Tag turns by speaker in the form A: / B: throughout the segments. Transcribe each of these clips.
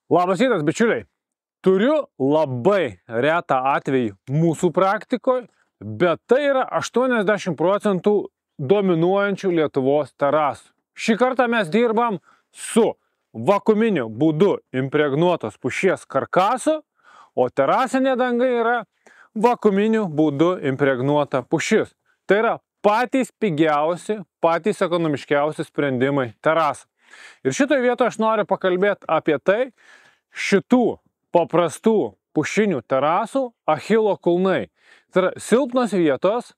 A: Labas rytas, bičiuliai. Turiu labai retą atvejį mūsų praktikoje, bet tai yra 80% dominuojančių Lietuvos terasų. Šį kartą mes dirbam su vakuuminiu būdu impregnuotos pušies karkasu, o terasinė danga yra vakuuminiu būdu impregnuota pušis. Tai yra patys pigiausi, patys ekonomiškiausi sprendimai terasų. Ir šitoje vietoje aš noriu pakalbėti apie tai, šitų paprastų pušinių terasų Achilo kulnai. Tai yra silpnos vietos,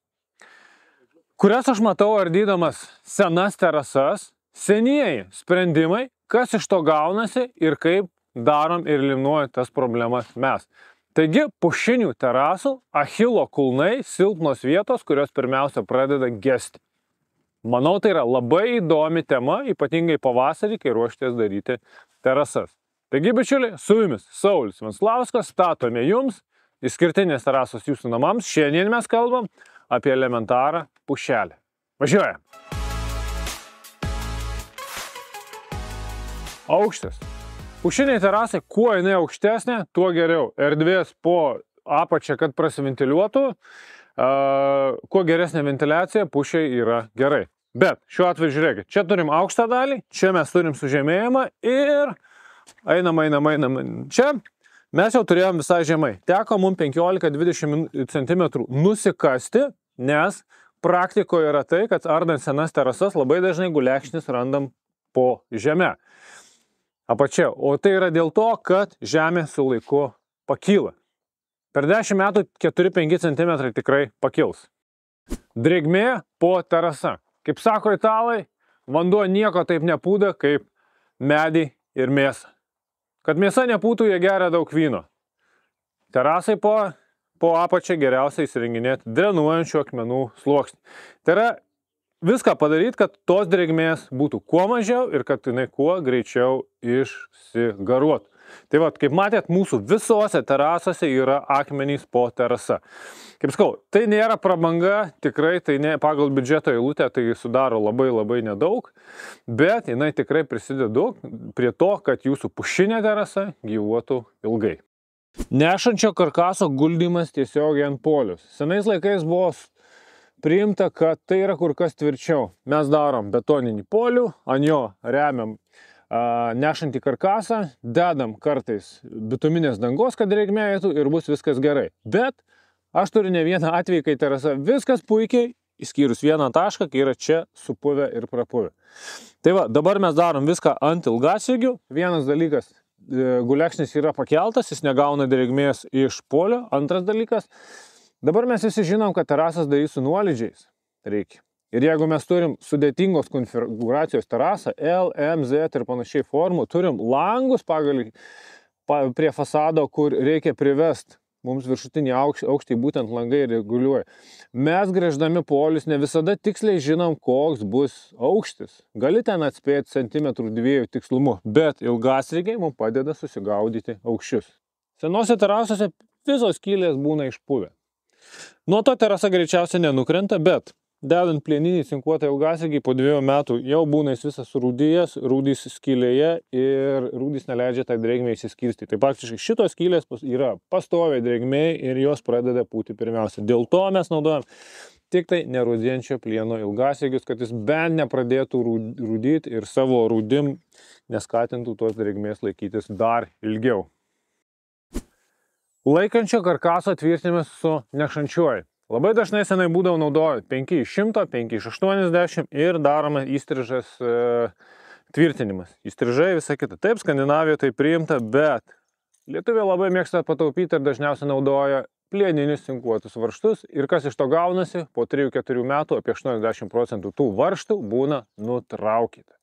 A: kurias aš matau ardydamas senas terasas, senieji sprendimai, kas iš to gaunasi ir kaip darom ir eliminuojam tas problemas mes. Taigi, pušinių terasų Achilo kulnai, silpnos vietos, kurios pirmiausia pradeda gesti. Manau, tai yra labai įdomi tema, ypatingai pavasarį, kai ruoštės daryti terasas. Taigi, bičiuliai, su jumis Saulius Venslauskas, statome jums išskirtinės terasos jūsų namams. Šiandien mes kalbam apie elementarą pušelę. Važiuojam! Aukštis. Pušiniai terasai, kuo jinai aukštesnė, tuo geriau. Erdvės po apačią, kad prasiventiliuotų. Kuo geresnė ventiliacija, pušiai yra gerai. Bet šiuo atveju žiūrėkit, čia turim aukštą dalį, čia mes turim sužemėjimą ir einam. Čia mes jau turėjom visai žemai. Teko mums 15-20 cm nusikasti, nes praktikoje yra tai, kad ardant senas terasas labai dažnai gulekšnis randam po žemę. Apačia. O tai yra dėl to, kad žemė su laiku pakyla. Per 10 metų 4-5 cm tikrai pakils. Drėgmė po terasa. Kaip sako italai, vanduo nieko taip nepūda kaip medį ir mėsą. Kad mėsa nepūtų, jie geria daug vyno. Terasai po apačią geriausia įsirenginėti drenuojančių akmenų sluoksnį. Tai yra viską padaryti, kad tos drėgmės būtų kuo mažiau ir kad jinai kuo greičiau išsigaruotų. Tai va, kaip matėt, mūsų visose terasose yra akmenys po terasa. Kaip sakau, tai nėra prabanga, tikrai tai ne pagal biudžeto eilutę, tai sudaro labai nedaug, bet jinai tikrai prisideda prie to, kad jūsų pušinė terasa gyvuotų ilgai. Nešančio karkaso guldymas tiesiogiai ant polius. Senais laikais buvo priimta, kad tai yra kur kas tvirčiau. Mes darom betoninį polių, ant jo remiam nešantį karkasą, dedam kartais bituminės dangos, kad drėgmė eitų ir bus viskas gerai. Bet aš turiu ne vieną atvejį, kai terasa viskas puikiai, išskyrus vieną tašką, kai yra čia supuvę ir prapuvę. Tai va, dabar mes darom viską ant ilgasiegių. Vienas dalykas, gulekšnis yra pakeltas, jis negauna drėgmės iš polio. Antras dalykas, dabar mes visi žinom, kad terasas darys su nuolydžiais reikia. Ir jeigu mes turim sudėtingos konfiguracijos terasą, L, M, Z ir panašiai formų, turim langus prie fasado, kur reikia privesti, mums viršutinį aukštį būtent langai reguliuoja. Mes gręždami polius ne visada tiksliai žinom, koks bus aukštis. Gali ten atspėti centimetrų 2 tikslumu, bet ilgasriegiai mums padeda susigaudyti aukščius. Senose terasose visos skylės būna išpuvę. Nuo to terasa greičiausiai nenukrenta, bet dedant plieninį cinkuotą ilgasegį po 2 metų jau būna jis visas surūdijęs, rūdys skylėje ir rūdys neleidžia tą drėgmę įsiskirstyti. Tai praktiškai šitos skylės yra pastoviai drėgmė ir jos pradeda pūti pirmiausia. Dėl to mes naudojam tik tai nerūdijančio plieno ilgasegius, kad jis bent nepradėtų rūdyti ir savo rūdim neskatintų tos drėgmės laikytis dar ilgiau. Laikančio karkaso tvirtinimas su nešančiuoju. Labai dažnai senai būdavo naudojant 5 iš 100, 5 iš 80 ir daroma įstrižas tvirtinimas. Įstrižai visą kitą. Taip, Skandinavijoje tai priimta, bet lietuviai labai mėgsta pataupyti ir dažniausiai naudoja plieninius cinkuotus varžtus. Ir kas iš to gaunasi, po 3-4 metų apie 80% tų varžtų būna nutraukyta.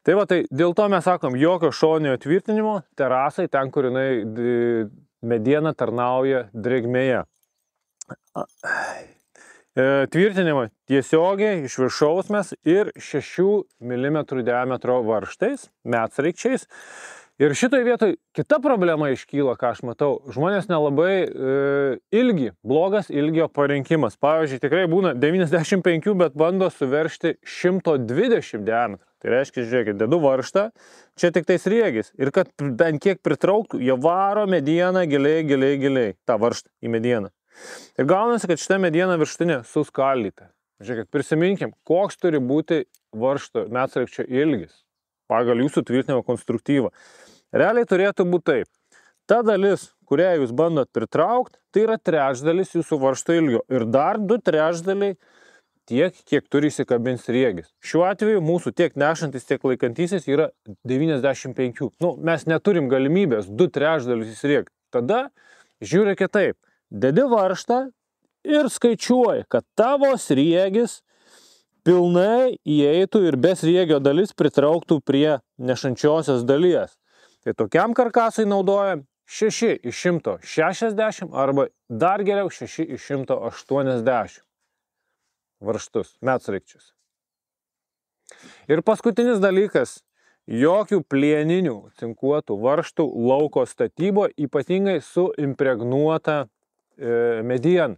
A: Tai va, tai dėl to mes sakom, jokio šoninio tvirtinimo terasai ten, kur jinai mediena tarnauja drėgmėje. Tvirtinimą tiesiogiai iš viršaus mes ir 6 mm diametro varžtais, medsraigčiais. Ir šitoje vietoje kita problema iškyla, ką aš matau. Žmonės nelabai blogas ilgio parinkimas. Pavyzdžiui, tikrai būna 95, bet bando suveržti 120 diametrą. Tai reiškia, žiūrėkit, dedu varžtą, čia tik tai sriegis. Ir kad bent kiek pritrauktų, jie varo medieną giliai, tą varžtą į medieną. Ir gaunasi, kad šita mediena viršutinė suskaldyta. Žiūrėkit, prisiminkim, koks turi būti varžto medsraigčio ilgis pagal jūsų tvirtinimo konstruktyvą. Realiai turėtų būti taip. Ta dalis, kurią jūs bandot pritraukti, tai yra trečdalis jūsų varžto ilgio. Ir dar 2/3 tiek, kiek turi įsikabinti sriegis. Šiuo atveju mūsų tiek nešantis, tiek laikantysis yra 95. Mes neturim galimybės 2/3 įsriegti. Tada žiūrėk kitaip. Dedi varžtą ir skaičiuoji, kad tavo sriegis pilnai įeitų ir be sriegio dalis pritrauktų prie nešančiosios dalies. Tai tokiam karkasui naudojam 6 iš 160 arba dar geriau 6 iš 180 varžtus, medsraigčius. Ir paskutinis dalykas, jokių plieninių cinkuotų varžtų lauko statybo, ypatingai su impregnuota mediena.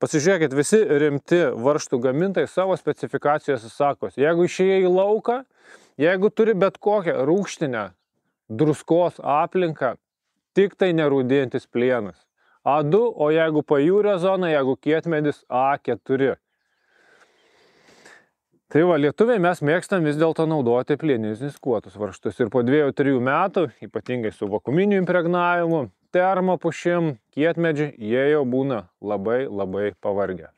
A: Pasižiūrėkit, visi rimti varžtų gamintojai savo specifikacijose sakos, jeigu išėjai į lauką, jeigu turi bet kokią rūgštinę druskos aplinką, tik tai nerūdėjantis plienas. A2, o jeigu pajūrio zona, jeigu kietmedis A4. Tai va, lietuviai mes mėgstam vis dėlto naudoti plieninius niskuotus varžtus. Ir po 2-3 metų, ypatingai su vakuuminiu impregnavimu, termopušim, kietmedžiai, jie jau būna labai pavargę.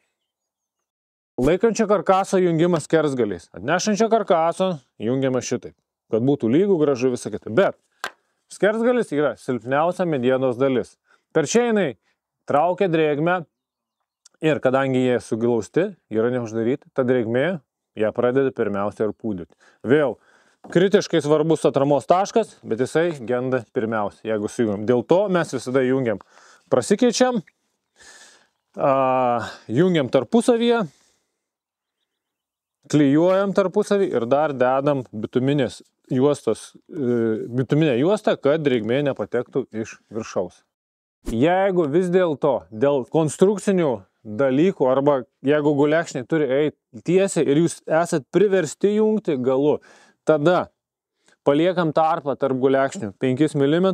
A: Laikančio karkaso jungimas skersgaliais. Atnešančio karkaso jungiamas šitaip, kad būtų lygų, gražu, visą kitą. Bet skersgalis yra silpniausia medienos dalis. Per čia jinai traukia drėgmę ir kadangi jie sugilausti, yra neuždaryti, ta drėgmė ją pradeda pirmiausia ir pūdyti. Vėl kritiškai svarbus atramos taškas, bet jisai genda pirmiausia, jeigu sujungiam. Dėl to mes visada jungiam. Prasikeičiam, jungiam tarpusavyje, klijuojam tarpusavį ir dar dedam bituminę juostą, kad drėgmė nepatektų iš viršaus. Jeigu vis dėlto dėl konstrukcinių dalykų arba jeigu gulekšniai turi eiti tiesiai ir jūs esat priversti jungti galu, tada paliekam tarpą tarp gulekšnių 5 mm,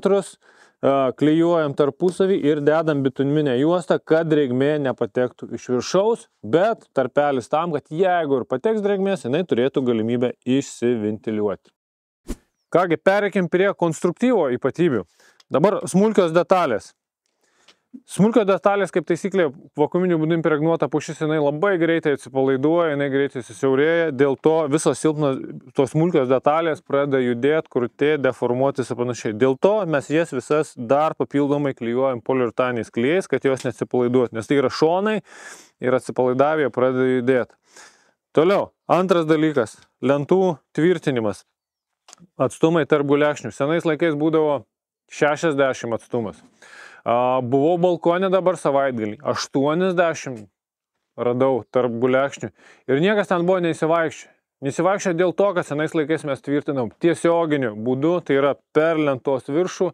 A: klijuojam tarpusavį ir dedam bituminę juostą, kad drėgmė nepatektų iš viršaus, bet tarpelis tam, kad jeigu ir pateks drėgmės, jinai turėtų galimybę išsiventiliuoti. Kągi, pereikim prie konstruktyvo ypatybių. Dabar smulkios detalės. Smulkios detalės, kaip taisyklė, vakuuminiu būdu impregnuota pušis, jinai labai greitai atsipalaiduoja, jinai greitai susiaurėja, dėl to visos silpnos tos smulkios detalės pradeda judėti, krutėti, deformuotis ir panašiai. Dėl to mes jas visas dar papildomai klijuojam poliuretaniniais klijais, kad jos neatsipalaiduotų, nes tai yra šonai ir atsipalaidavę pradeda judėti. Toliau, antras dalykas, lentų tvirtinimas. Atstumai tarp gulekšnių. Senais laikais būdavo 60 atstumas. Buvau balkone dabar savaitgalį, 80 radau tarp gulekšnių ir niekas ten buvo neįsivaikščia. Neįsivaikščia dėl to, kad senais laikais mes tvirtinam tiesioginiu būdu, tai yra per lentos viršų.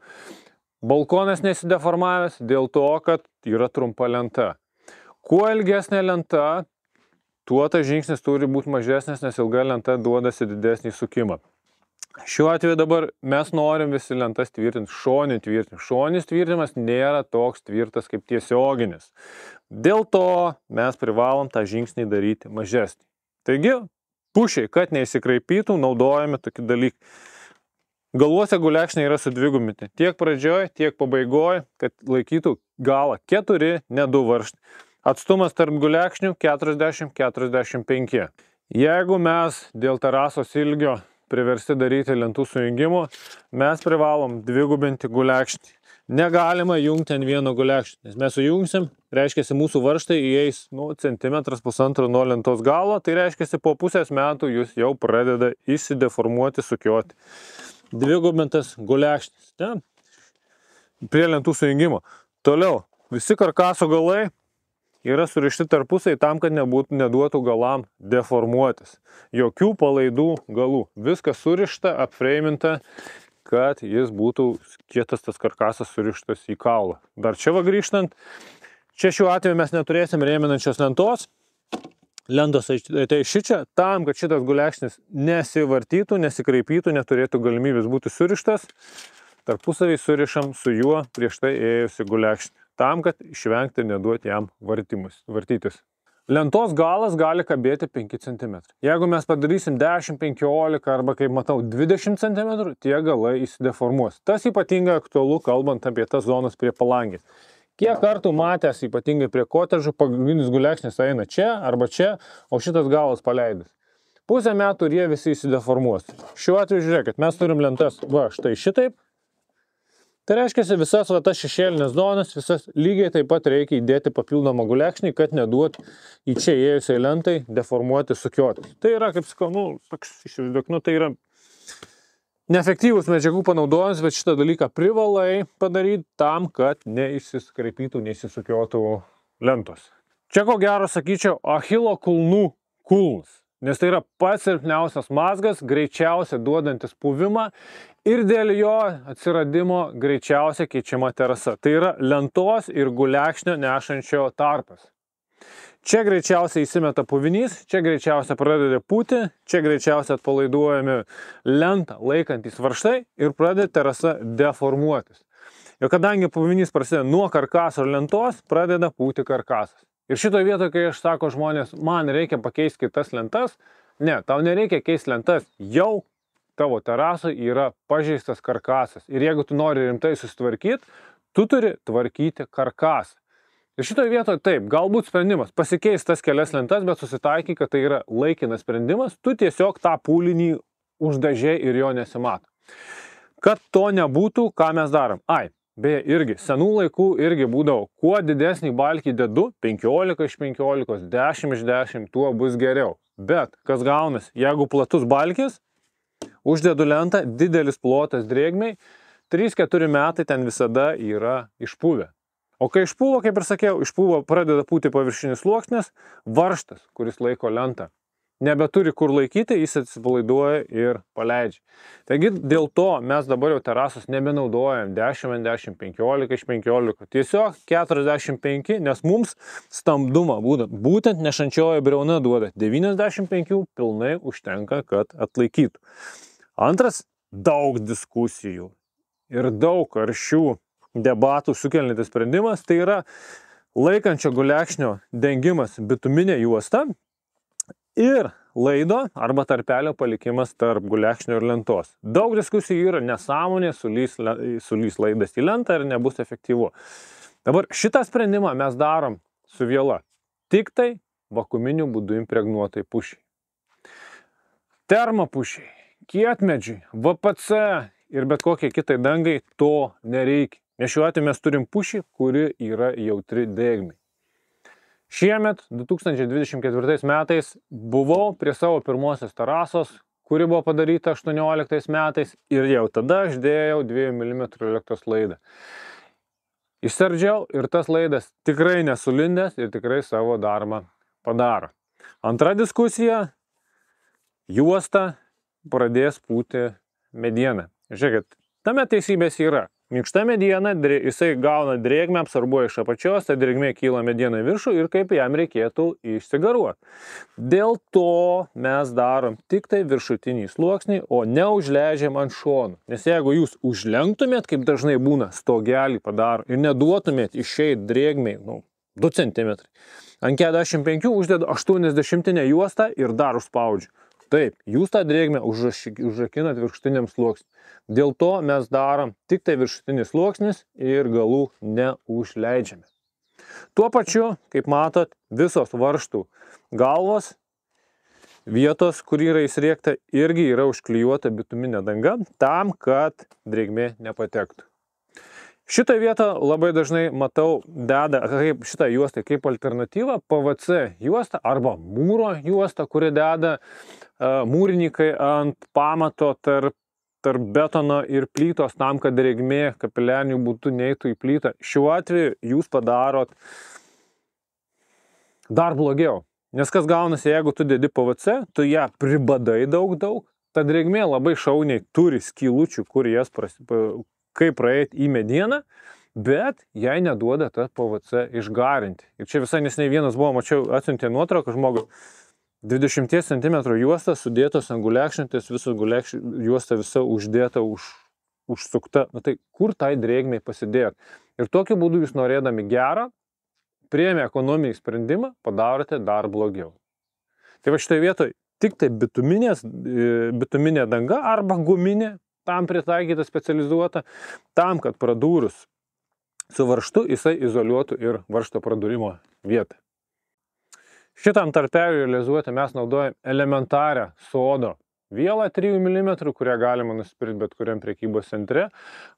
A: Balkonas nesideformavęs dėl to, kad yra trumpa lenta. Kuo ilgesnė lenta, tuo tas žingsnis turi būti mažesnis, nes ilga lenta duodasi didesnį sukimą. Šiuo atveju dabar mes norim visi lentas tvirtinti šoninį tvirtinimą. Šoninis tvirtinimas nėra toks tvirtas kaip tiesioginis. Dėl to mes privalom tą žingsnį daryti mažesnį. Taigi, pušiai, kad neįsikraipytų, naudojame tokį dalyką. Galuose gulekšniai yra sudvigubinti. Tiek pradžioj, tiek pabaigoj, kad laikytų galą 4, ne 2 varžtai. Atstumas tarp gulekšnių 40-45. Jeigu mes dėl terasos ilgio priversti daryti lentų sujungimų, mes privalom dvigubinti gulekšnį. Negalima jungti ant vieno gulekšnį, nes mes sujungsim, reiškiasi mūsų varžtai įeis centimetras pusantro nuo lentos galo, tai reiškiasi po pusės metų jūs jau pradeda įsideformuoti, sukioti. Dvigubintas gulekšnis, ne? Prie lentų sujungimo. Toliau, visi karkaso galai yra surišti tarpusai tam, kad neduotų galam deformuotis. Jokių palaidų galų. Viskas surišta, apfreiminta, kad jis būtų kietas tas karkasas surištas į kaulą. Dar čia va grįžtant, čia šiuo atveju mes neturėsim rėminančios lentos. lentos tai šičia, tam, kad šitas gulekšnis nesivartytų, nesikraipytų, neturėtų galimybės būti surištas, tarpusavį surišam su juo prieš tai ėjusi gulekšnį, tam, kad išvengti ir neduoti jam vartytis. Lentos galas gali kabėti 5 cm. Jeigu mes padarysim 10, 15 arba, kaip matau, 20 cm, tie galai įsideformuos. Tas ypatingai aktualu, kalbant apie tas zonas prie palangės. Kiek kartų matęs, ypatingai prie kotedžų, pagrindinis gulekšnis eina čia arba čia, o šitas galas paleidęs. Pusę metų ir jie visi įsideformuos. Šiuo atveju žiūrėkit, mes turim lentas, va, štai šitaip. Tai reiškia, visas va, tas šešėlinės zonas, visas lygiai taip pat reikia įdėti papildomą gulekšnį, kad neduot į čia ėjusiai lentai deformuoti, sukiotis. Tai yra, kaip sakau, tai yra neefektyvus medžiagų panaudojimas, bet šitą dalyką privalai padaryti tam, kad neišsikraipytų, neįsisukiotų lentos. Čia ko gero sakyčiau Achilo kulnų kulnas, nes tai yra pats silpniausias mazgas, greičiausiai duodantis puvimą ir dėl jo atsiradimo greičiausiai keičiama terasa. Tai yra lentos ir gulekšnio nešančio tarpas. Čia greičiausiai įsimeta puvinys, čia greičiausiai pradeda pūti, čia greičiausiai atpalaiduojami lentą laikantys varžtai ir pradeda terasa deformuotis. Ir kadangi puvinys prasideda nuo karkaso ir lentos, pradeda pūti karkasas. Ir šitoje vietoje, kai aš sako žmonės, man reikia pakeisti kitas lentas, ne, tau nereikia keisti lentas, jau tavo terasoje yra pažeistas karkasas. Ir jeigu tu nori rimtai susitvarkyti, tu turi tvarkyti karkasą. Ir šitoje vietoje taip, galbūt sprendimas pasikeis tas kelias lentas, bet susitaikyk, kad tai yra laikinas sprendimas, tu tiesiog tą pūlinį uždažiai ir jo nesimato. Kad to nebūtų, ką mes darom? Beje, irgi, senų laikų irgi būdavo, kuo didesnį balkį dedu, 15 iš 15, 10 iš 10, tuo bus geriau. Bet, kas gaunasi, jeigu platus balkis, uždedu lentą, didelis plotas drėgmei, 3-4 metai ten visada yra išpuvę. O kai išpūvo, kaip ir sakiau, išpūvo pradeda pūti paviršinis sluoksnis, varžtas, kuris laiko lentą. Nebeturi kur laikyti, jis atsipalaiduoja ir paleidžia. Taigi dėl to mes dabar jau terasos nebenaudojam 10 ant 10, 15 iš 15, tiesiog 45, nes mums stambdumą būtent nešančioji briauna duoda 95, pilnai užtenka, kad atlaikytų. Antras, daug diskusijų ir daug karščių debatų sukeliantis sprendimas, tai yra laikančio gulekšnio dengimas bituminė juosta ir laido arba tarpelio palikimas tarp gulekšnio ir lentos. Daug diskusijų yra nesąmonė, sulys laidas į lentą ir nebus efektyvu. Dabar šitą sprendimą mes darom su viela, tik tai vakuuminiu būdu impregnuotai pušiai. Termopušiai, kietmedžiai, VPC ir bet kokie kitai dangai to nereikia. Nes šiuo atveju mes turim pušį, kuri yra jautri drėgmei. Šiemet, 2024 metais, buvau prie savo pirmosios terasos, kuri buvo padaryta 18 metais ir jau tada aš dėjau 2 mm elektros laidą. Išsardžiau ir tas laidas tikrai nesulindęs ir tikrai savo darbą padaro. Antra diskusija, juosta pradės pūti medieną. Žiūrėkit, tame teisybės yra. Minkšta mediena, jisai gauna drėgmę, absorbuoja iš apačios, ta drėgmė kyla mediena į viršų ir kaip jam reikėtų išsigaruoti. Dėl to mes darom tik tai viršutinį sluoksnį, o neužleidžiam ant šonų. Nes jeigu jūs užlenktumėt, kaip dažnai būna, stogelį padaro ir neduotumėt išeit drėgmei, 2 cm, ant 45 uždedu 80 juostą ir dar užspaudžiu. Taip, jūs tą drėgmę užrakinat viršutiniam sluoksniui. Dėl to mes darom tik tai viršutinis sluoksnis ir galų neužleidžiame. Tuo pačiu, kaip matot, visos varžtų galvos, vietos, kur yra įsriekta, irgi yra užklijuota bituminė danga, tam, kad drėgmė nepatektų. Šitą vietą labai dažnai matau deda šitą juostą kaip alternatyvą PVC juostą arba mūro juostą, kurį deda mūrininkai ant pamato tarp betono ir plytos tam, kad drėgmė kapiliariniu būdu neeitų į plytą. Šiuo atveju jūs padarot dar blogiau. Nes kas gaunasi, jeigu tu dedi PVC, tu ją pribadai daug, ta drėgmė labai šauniai turi skylučių, kur jas kaip praeiti į medieną bet jai neduoda tą PVC išgarinti. Ir čia visai neseniai vienas buvo, mačiau, atsiuntė nuotrauką žmogui, 20 cm juosta sudėtos ant gulekšnitės, visą juosta visa uždėta, užsukta. Na tai kur tai drėgmei pasidėti? Ir tokiu būdu jūs norėdami gerą, priėmė ekonominį sprendimą, padarote dar blogiau. Tai va šitoje vietoje tik tai bituminė danga arba guminė, tam pritaikyta specializuota, tam, kad pradūrus su varžtu jisai izoliuotų ir varžto pradūrimo vietą. Šitam tarpeliui realizuoti mes naudojame elementarią sodo vielą 3 mm, kurią galima nusipirkti bet kuriam prekybos centre.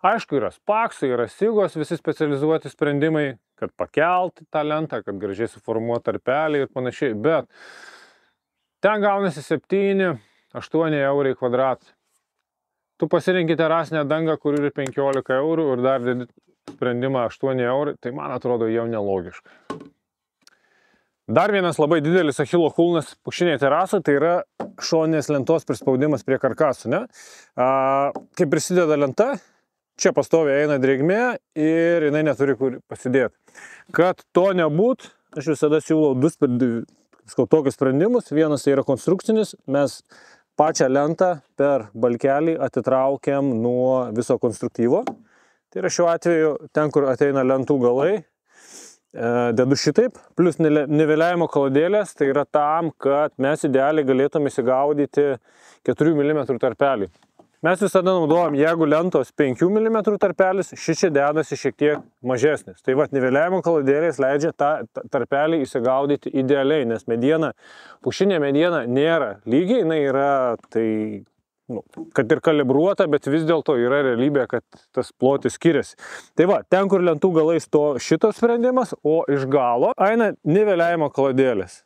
A: Aišku, yra spaksai, yra sigos, visi specializuoti sprendimai, kad pakelti tą lentą, kad gražiai suformuoti tarpelį ir panašiai, bet ten gaunasi 7-8 eurai kvadratą. Tu pasirinki terasinę dangą, kur yra 15 eurų ir dar dedi sprendimą 8 eurai, tai man atrodo jau nelogiška. Dar vienas labai didelis achilo kulnas pušinėje terasoje, tai yra šoninės lentos prispaudimas prie karkasų. Ne? Kai prisideda lenta, čia pastoviai eina drėgmė ir jinai neturi kur pasidėti. Kad to nebūt, aš visada siūlau tokius sprendimus. Vienas tai yra konstrukcinis, mes pačią lentą per balkelį atitraukiam nuo viso konstruktyvo. Tai yra šiuo atveju ten, kur ateina lentų galai, dedu šitaip, plus niveliavimo kaladėlės, tai yra tam, kad mes idealiai galėtume įsigaudyti 4 mm tarpelį. Mes visada naudojam, jeigu lentos 5 mm tarpelis, šičia dedasi šiek tiek mažesnis. Tai vat, niveliavimo kaladėlės leidžia tą tarpelį įsigaudyti idealiai, nes mediena, pušinė mediena nėra lygiai, jinai yra, tai, kad ir kalibruota, bet vis dėlto yra realybė, kad tas plotis skiriasi. Tai va, ten, kur lentų galais šitas sprendimas, o iš galo eina niveliavimo kaladėlės.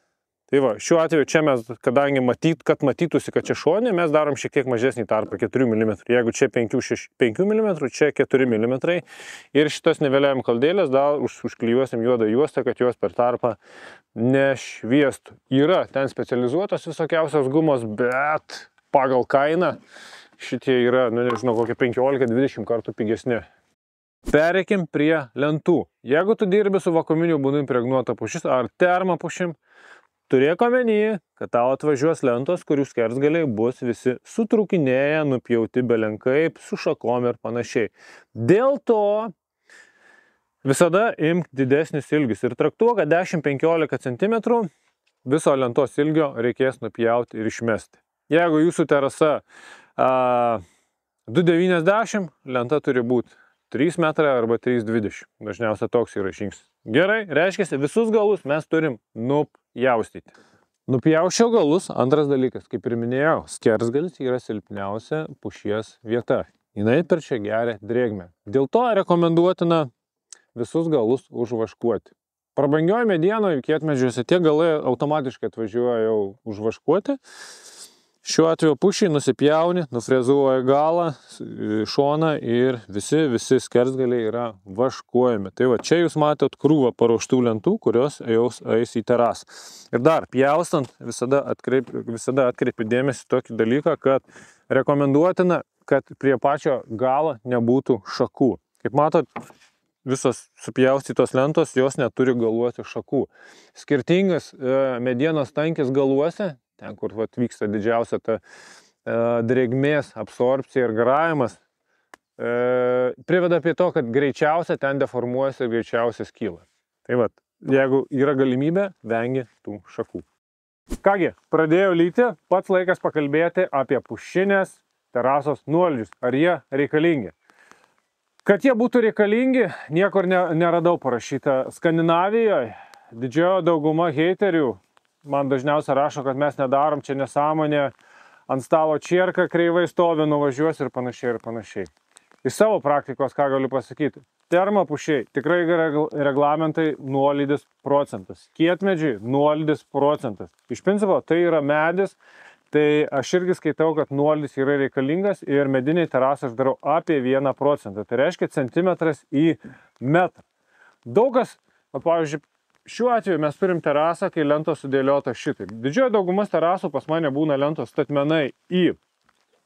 A: Tai va, šiuo atveju čia mes, kadangi kad matytųsi, kad čia šonė, mes darom šiek tiek mažesnį tarpą, 4 mm. Jeigu čia 5 mm, čia 4 mm. Ir šitas niveliavimo kaladėlės dar užklijuosim juodą juostą, kad jos per tarpą nešviestų. Yra ten specializuotos visokiausios gumos, bet pagal kainą šitie yra, nežinau, kokie 15-20 kartų pigesni. Pereikim prie lentų. Jeigu tu dirbi su vakuuminiu būdu impregnuota pušis ar termopušim, turėk omeny, kad tau atvažiuos lentos, kurių skersgaliai bus visi sutrūkinėję, nupjauti belenkaip, su šakom ir panašiai. Dėl to visada imk didesnis ilgis ir traktuok, kad 10-15 cm viso lentos ilgio reikės nupjauti ir išmesti. Jeigu jūsų terasa 2,90, lenta turi būti 3 metrai arba 3,20. Dažniausiai toks yra žingsnis. Gerai, reiškia, visus galus mes turim nupjaustyti. Nupjausčiau galus, antras dalykas, kaip ir minėjau, skersgalis yra silpniausia pušies vieta. Jinai per čia geria drėgmę. Dėl to rekomenduotina visus galus užvaškuoti. Prabangioje medienoje, kietmedžiuose, tie galai automatiškai atvažiuoja jau užvaškuoti. Šiuo atveju pušiai nusipjauni, nufrezuoja galą, šoną ir visi skersgaliai yra vaškuojami. Tai va, čia jūs matot krūvą paruoštų lentų, kurios eis į terasą. Ir dar, pjaustant, visada atkreipi dėmesį tokį dalyką, kad rekomenduotina, kad prie pačio galo nebūtų šakų. Kaip matot, visos supjaustytos lentos, jos neturi galuoti šakų. Skirtingas medienos tankis galuose, ten, kur vyksta didžiausia ta drėgmės absorbcija ir garavimas, priveda prie to, kad greičiausia ten deformuojasi ir greičiausia skyla. Tai va, jeigu yra galimybė, vengi tų šakų. Kągi, pradėjau lyti, pats laikas pakalbėti apie pušinės terasos nuolydžius. Ar jie reikalingi? Kad jie būtų reikalingi, niekur neradau parašyta. Skandinavijoje didžioji dauguma heiterių man dažniausiai rašo, kad mes nedarom, čia nesąmonė, ant stalo čierka kreivai stovi, nuvažiuos ir panašiai ir panašiai. Iš savo praktikos, ką galiu pasakyti, termopušiai tikrai reglamentai nuolydis procentas, kietmedžiai nuolydis procentas. Iš principo tai yra medis, tai aš irgi skaitau, kad nuolydis yra reikalingas ir mediniai terasai aš darau apie 1%. Tai reiškia centimetras į metrą. Daugas, pavyzdžiui, šiuo atveju mes turim terasą, kai lentos sudėliota šitaip. Didžioji daugumas terasų pas mane būna lentos statmenai į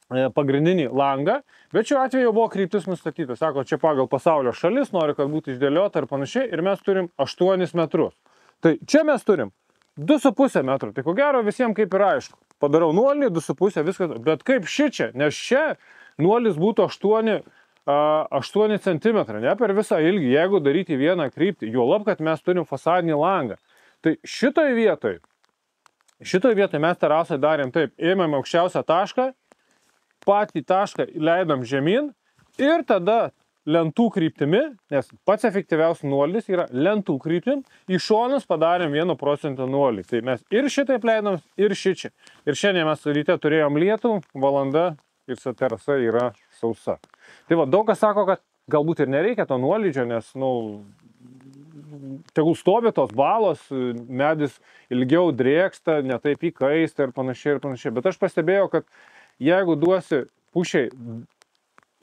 A: pagrindinį langą, bet šiuo atveju buvo kryptis nustatyta. Sako, čia pagal pasaulio šalis, nori, kad būtų išdėliota ir panašiai, ir mes turim 8 metrus. Tai čia mes turim 2,5 metrų, tai ko gero visiems kaip ir aišku. Padarau nuolį, 2,5, viskas, bet kaip šičia, nes čia nuolis būtų 8 cm, ne per visą ilgį, jeigu daryti vieną kryptį, juolab, kad mes turim fasadinį langą. Tai šitoj vietoj mes terasai darėm taip, ėmėm aukščiausią tašką, patį tašką leidom žemyn ir tada lentų kryptimi, nes pats efektyviausias nuolydis yra lentų kryptim, į šonus padarėm 1% nuolydį. Tai mes ir šitaip leidom, ir šičia. Ir šiandien mes ryte turėjom lietų, valanda ir terasa yra sausa. Tai va, daug kas sako, kad galbūt ir nereikia to nuolydžio, nes, tegul stovi tos balos, medis ilgiau drėksta, netaip įkaista ir panašiai ir panašiai. Bet aš pastebėjau, kad jeigu duosi pušiai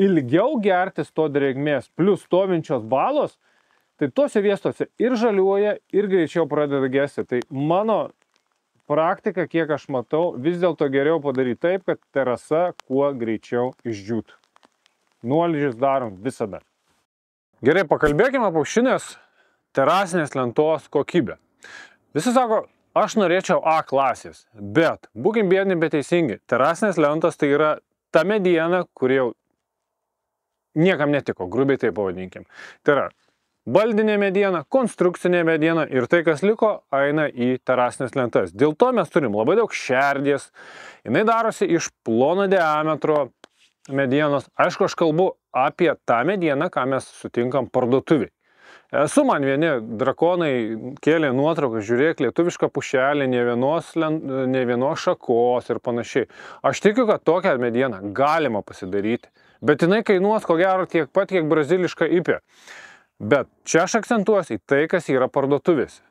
A: ilgiau gertis to drėgmės plus stovinčios balos, tai tose vietose ir žaliuoja, ir greičiau pradeda gesti. Tai mano praktika, kiek aš matau, vis dėlto geriau padaryti taip, kad terasa kuo greičiau išdžiūtų. Nuolydžius darom visada. Gerai, pakalbėkime apie pušinės terasinės lentos kokybę. Visi sako, aš norėčiau A klasės, bet būkim biedni, bet teisingi. Terasinės lentos tai yra ta mediena, kuri jau niekam netiko, grubiai taip pavadinkim. Tai yra baldinė mediena, konstrukcinė mediena ir tai, kas liko, eina į terasinės lentas. Dėl to mes turim labai daug šerdies, jinai darosi iš plono diametro medienos. Aišku, aš kalbu apie tą medieną, ką mes sutinkam parduotuviai. Esu man vieni drakonai kėlė nuotrauką, žiūrėk, lietuvišką pušelį, ne vienos šakos ir panašiai. Aš tikiu, kad tokią medieną galima pasidaryti, bet jinai kainuos ko gero tiek pat, kiek braziliška ipė. Bet čia aš akcentuosiu į tai, kas yra parduotuvėse.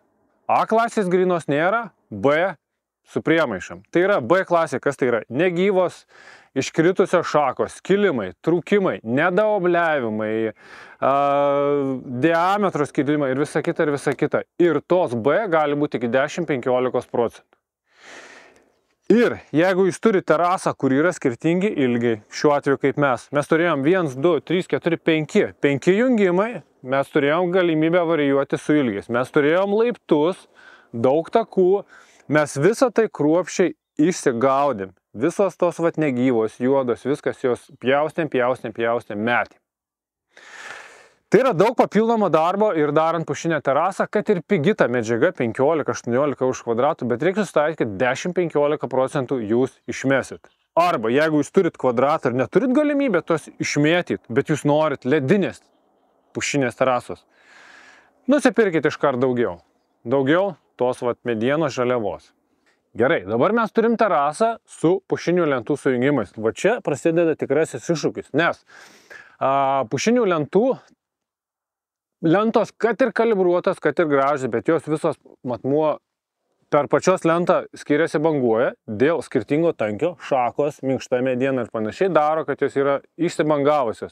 A: A klasės grynos nėra, B su priemaišam. Tai yra B klasė, kas tai yra negyvos, iškritusios šakos, skilimai, trūkimai, nedaobliavimai, diametro skilimai ir visa kita ir visa kita. Ir tos B gali būti iki 10–15%. Ir jeigu jūs turite terasą, kur yra skirtingi ilgiai, šiuo atveju kaip mes turėjom 1, 2, 3, 4, 5 jungimai, mes turėjom galimybę varijuoti su ilgiais. Mes turėjom laiptus, daug takų, mes visą tai kruopščiai išsigaudėm. Visos tos negyvos, juodos, viskas jos pjaustėm, metėm. Tai yra daug papildomo darbo ir darant pušinę terasą, kad ir pigi ta medžiaga 15–18 už kvadratų, bet reikia susitaikyti, kad 10–15% jūs išmesit. Arba jeigu jūs turit kvadratą ir neturit galimybę tos išmėtyti, bet jūs norit ledinės pušinės terasos, nusipirkite iškart daugiau. Daugiau tos medienos žaliavos. Gerai, dabar mes turim terasą su pušinių lentų sujungimais. Va čia prasideda tikrasis iššūkis, nes pušinių lentos, kad ir kalibruotos, kad ir gražios, bet jos visos matmuo per pačios lentą skiriasi banguoja dėl skirtingo tankio, šakos, minkšta mediena ir panašiai daro, kad jos yra išsibangavusios.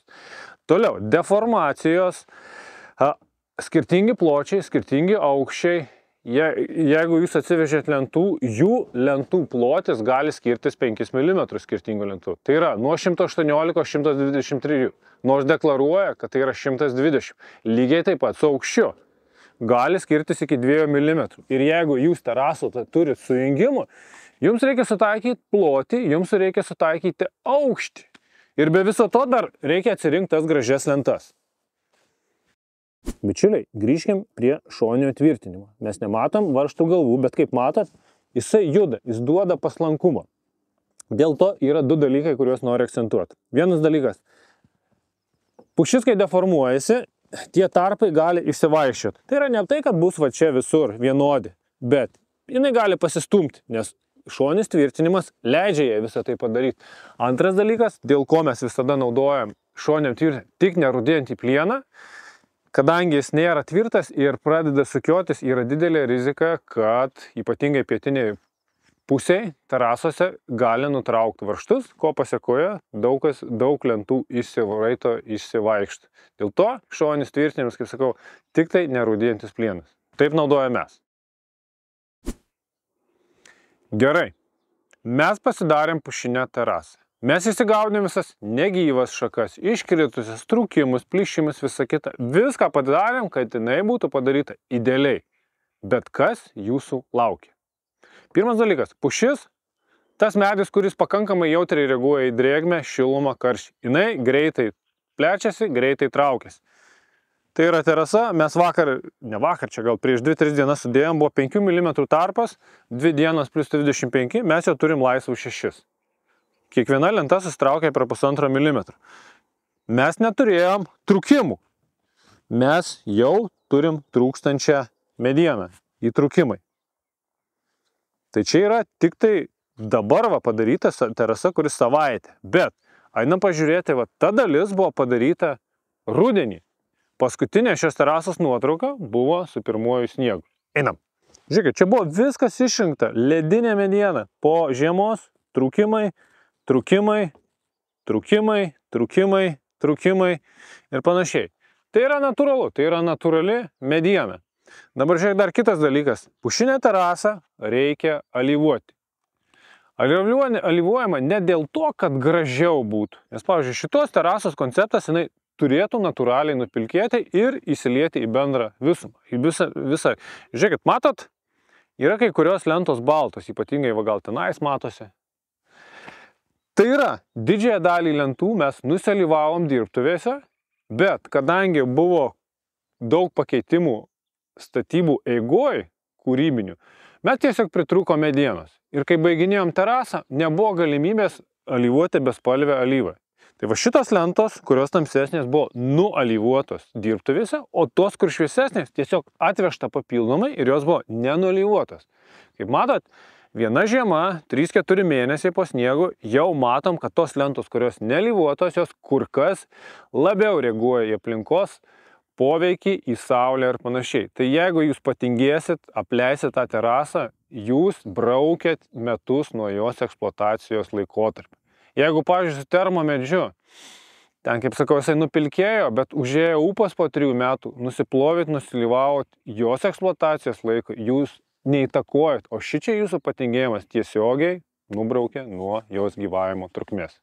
A: Toliau, deformacijos, skirtingi pločiai, skirtingi aukščiai. Jeigu jūs atsivežėt lentų, jų lentų plotis gali skirtis 5 mm skirtingų lentų. Tai yra nuo 118–123, nors deklaruoja, kad tai yra 120. Lygiai taip pat su aukščiu gali skirtis iki 2 mm. Ir jeigu jūs terasų turit sujungimų, jums reikia sutaikyti plotį, jums reikia sutaikyti aukštį. Ir be viso to dar reikia atsirinkti tas gražias lentas. Bičiuliai, grįžkim prie šoninio tvirtinimo. Mes nematom varžtų galvų, bet kaip matot, jisai juda, jis duoda paslankumą. Dėl to yra du dalykai, kuriuos noriu akcentuoti. Vienas dalykas, pušis, kai deformuojasi, tie tarpai gali išsivaikščioti. Tai yra ne tai, kad bus va čia visur vienodi, bet jinai gali pasistumti, nes šonis tvirtinimas leidžia jai visą tai padaryti. Antras dalykas, dėl ko mes visada naudojam šoniniam tvirtinimui, tik nerūdėjant į plieną, kadangi jis nėra tvirtas ir pradeda sukiotis, yra didelė rizika, kad ypatingai pietiniai pusiai terasose gali nutraukti varžtus, ko pasekoje daug lentų išsivaito, išsivaikštų. Dėl to šoninis tvirtinimas, kaip sakau, tik tai nerūdijantis plienas. Taip naudojame mes. Gerai, mes pasidarėm pušinę terasą. Mes įsigaudėm visas negyvas šakas, iškritusias, trūkimus, plyšimus, visą kitą. Viską padarėm, kad jinai būtų padaryta idealiai. Bet kas jūsų laukia? Pirmas dalykas, pušis, tas medis, kuris pakankamai jautriai reaguoja į drėgmę, šilumą, karštį. Jinai greitai plečiasi, greitai traukiasi. Tai yra terasa, mes čia gal prieš 2-3 dienas sudėjom, buvo 5 mm tarpas, 2 dienas plus 25, mes jau turim laisvų 6. Kiekviena lenta susitraukia prie 1,5 mm. Mes neturėjom trūkimų. Mes jau turim trūkstančią medieną, įtrūkimai. Tai čia yra tik tai dabar padaryta terasa, kuris savaitė. Bet einam pažiūrėti, ta dalis buvo padaryta rudenį. Paskutinė šios terasos nuotrauka buvo su pirmuoju sniegu. Einam. Žiūrėkit, čia buvo viskas išrinkta. Ledinė mediena. Po žiemos trūkimai, trūkimai, trūkimai, trūkimai, trūkimai ir panašiai. Tai yra natūralu, tai yra natūrali mediena. Dabar žiūrėk, dar kitas dalykas. Pušinę terasą reikia alyvuoti. Alyvuojama ne dėl to, kad gražiau būtų. Nes, pavyzdžiui, šitos terasos konceptas jinai turėtų natūraliai nupilkėti ir įsilieti į bendrą visumą. Į visą. Žiūrėkit, matot, yra kai kurios lentos baltos, ypatingai gal tenais matosi. Tai yra, didžiąją dalį lentų mes nusialyvavom dirbtuvėse, bet kadangi buvo daug pakeitimų statybų eigoj kūrybinių, mes tiesiog pritrūko medienos. Ir kai baiginėjom terasą, nebuvo galimybės alyvuoti bespalvę alyvą. Tai va šitos lentos, kurios tamsesnės, buvo nualyvuotos dirbtuvėse, o tos, kur šviesesnės, tiesiog atvežta papildomai ir jos buvo nenualyvuotos. Kaip matot, viena žiema, 3-4 mėnesiai po sniegu, jau matom, kad tos lentos, kurios nealyvuotos, jos kur kas labiau reaguoja į aplinkos poveikį, į saulę ir panašiai. Tai jeigu jūs patingėsit, apleisit tą terasą, jūs braukėt metus nuo jos eksploatacijos laikotarpį. Jeigu, pavyzdžiui, su termomedžiu, ten, kaip sakau, jisai nupilkėjo, bet užėjo ūpas po 3 metų, nusiplovit, nusilyvavot jos eksploatacijos laiką, jūs neįtakojat, o šičia jūsų patingėjimas tiesiogiai nubraukė nuo jos gyvavimo trukmės.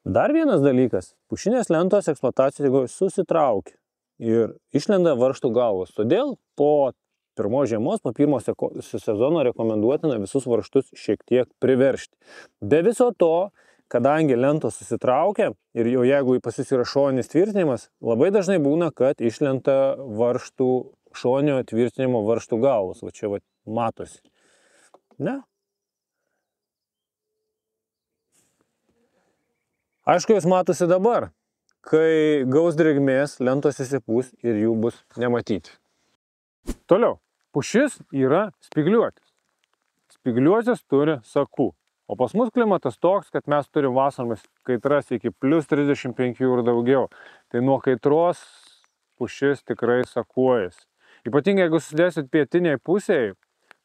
A: Dar vienas dalykas, pušinės lentos eksploatacijos susitraukia ir išlenda varžtų galvos. Todėl po pirmos žiemos, po pirmo sezono rekomenduotina visus varžtus šiek tiek priveržti. Be viso to, kadangi lentos susitraukia ir jau jeigu pas jus yra šoninis tvirtinimas, labai dažnai būna, kad išlenda varžtų šonio tvirtinimo varžtų galvos. Va čia matosi. Ne? Aišku, jūs matosi dabar, kai gaus drėgmės, lentos įsipūs ir jų bus nematyti. Toliau. Pušis yra spygliuotis. Spygliuotis turi sakų. O pas mus klimatas toks, kad mes turim vasaromis kaitras iki plus 35 ir daugiau. Tai nuo kaitros pušis tikrai sakuojasi. Ypatingai, jeigu susidėsit pietiniai pusėje,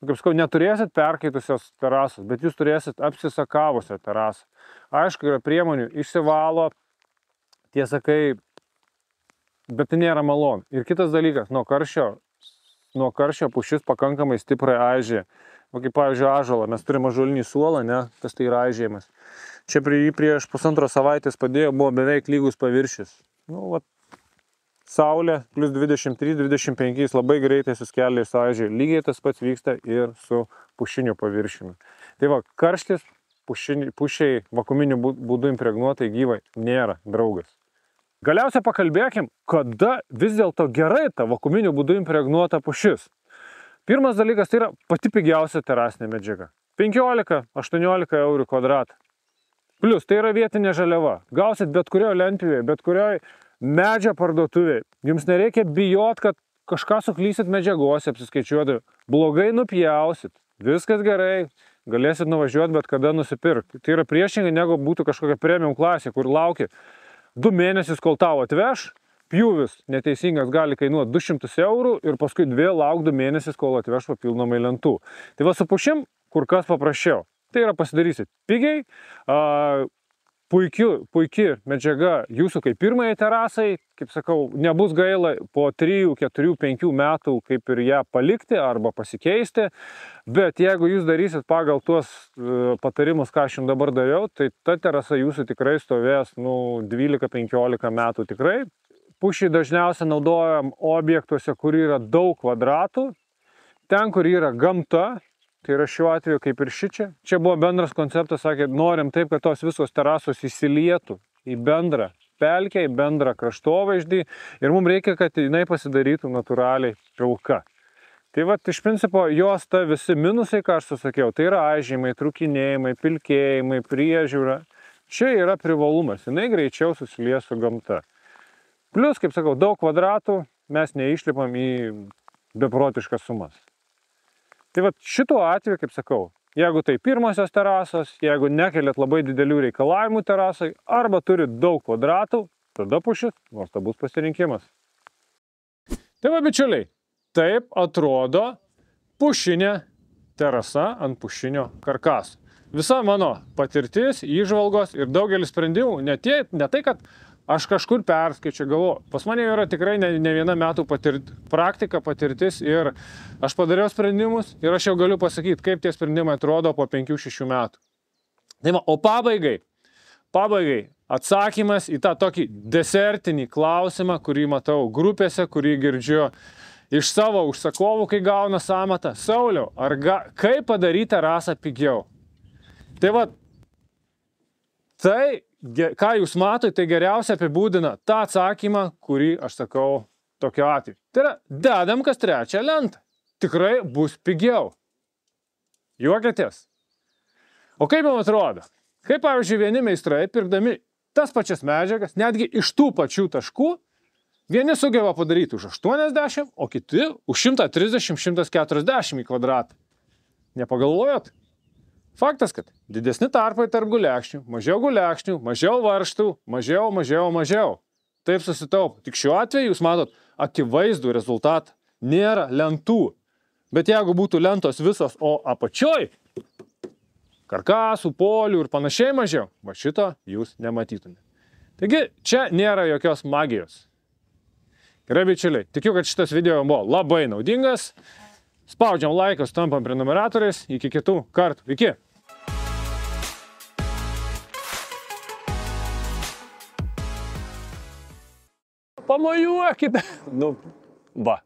A: kaip sakau, neturėsit perkaitusios terasos, bet jūs turėsit apsisakavusią terasą. Aišku, yra priemonių, išsivalo tie sakai, bet tai nėra malonu. Ir kitas dalykas, nuo karščio pušis pakankamai stipriai aižėja. Kaip pavyzdžiui, ąžuolą. Mes turime ąžuolinį suolą, ne, kas tai yra aižėjimas. Čia prie jį prieš 1,5 savaitės padėjo, buvo beveik lygus paviršius. Saulė plus 23-25 labai greitai suskeliai aižėja. Lygiai tas pats vyksta ir su pušiniu paviršiumi. Tai va, karštis pušiai vakuuminiu būdu impregnuotai gyvai nėra draugas. Galiausiai pakalbėkim, kada vis dėlto gerai ta vakuuminiu būdu impregnuota pušis. Pirmas dalykas tai yra pati pigiausia terasinė medžiaga. 15-18 eurų kvadratą. Plius tai yra vietinė žaliava. Gausit bet kurioje lentpjūvėje, bet kurioje medžio parduotuvėje. Jums nereikia bijot, kad kažką suklysit medžiagose, apsiskaičiuoti. Blogai nupjausit. Viskas gerai. Galėsit nuvažiuoti bet kada nusipirkti. Tai yra priešingai, negu būtų kažkokia premium klasė, kur lauki 2 mėnesius, kol tau atveš. Pjūvis neteisingas gali kainuoti 200 eurų ir paskui vėl lauk 2 mėnesius, kol atveš papildomai lentų. Tai va su pušim kur kas paprasčiau. Tai yra pasidarysit pigiai, puiki medžiaga jūsų kaip pirmai terasai, kaip sakau, nebus gaila po 3, 4, 5 metų kaip ir ją palikti arba pasikeisti, bet jeigu jūs darysit pagal tuos patarimus, ką aš jums dabar dariau, tai ta terasa jūsų tikrai stovės 12-15 metų tikrai. Pušį dažniausiai naudojam objektuose, kur yra daug kvadratų, ten, kur yra gamta. Tai yra šiuo atveju kaip ir šičia. Čia buvo bendras konceptas, sakė, norim taip, kad tos visos terasos įsilietų į bendrą pelkę, į bendrą kraštovaizdį ir mums reikia, kad jinai pasidarytų natūraliai pilka. Tai vat, iš principo, jos ta visi minusai, ką aš susakiau, tai yra aižymai, trukinėjimai, pilkėjimai, priežiūra. Čia yra privalumas, jinai greičiau susilies su gamta. Plius, kaip sakau, daug kvadratų mes neišlipam į beprotiškas sumas. Tai vat šituo atveju, kaip sakau, jeigu tai pirmosios terasos, jeigu nekeliat labai didelių reikalavimų terasai, arba turit daug kvadratų, tada pušis nuostabus pasirinkimas. Tai va, bičiuliai, taip atrodo pušinė terasa ant pušinio karkaso. Visa mano patirtis, įžvalgos ir daugelis sprendimų, ne tai, kad aš kažkur perskaičiu, galvoju, pas mane yra tikrai ne viena metų praktika, patirtis ir aš padariau sprendimus ir aš jau galiu pasakyti, kaip tie sprendimai atrodo po 5-6 metų. Tai o pabaigai atsakymas į tą tokį desertinį klausimą, kurį matau grupėse, kurį girdžiu iš savo užsakovų, kai gauna samatą. Sauliau, kaip padaryti terasą pigiau? Tai va, tai ką jūs matote, tai geriausia apibūdina tą atsakymą, kurį aš sakau tokiu atveju. Tai yra, dedam kas trečią lentą. Tikrai bus pigiau. Juokitės. O kaip jums atrodo? Kaip, pavyzdžiui, vieni meistrai, pirkdami tas pačias medžiagas, netgi iš tų pačių taškų, vieni sugeba padaryti už 80, o kiti už 130-140 į kvadratą. Nepagalvojot? Faktas, kad didesni tarpai tarp gulekšnių, mažiau varžtų, mažiau. Taip susitaupo. Tik šiuo atveju jūs matot akivaizdų rezultatą. Nėra lentų. Bet jeigu būtų lentos visos, o apačioj karkasų, polių ir panašiai mažiau, va šito jūs nematytumėte. Taigi, čia nėra jokios magijos. Gerai, bičiuliai, tikiu, kad šitas video buvo labai naudingas. Spaudžiam laikus, tampam prenumeratoriais. Iki kitų kartų. Iki. Pamojuokite. Va.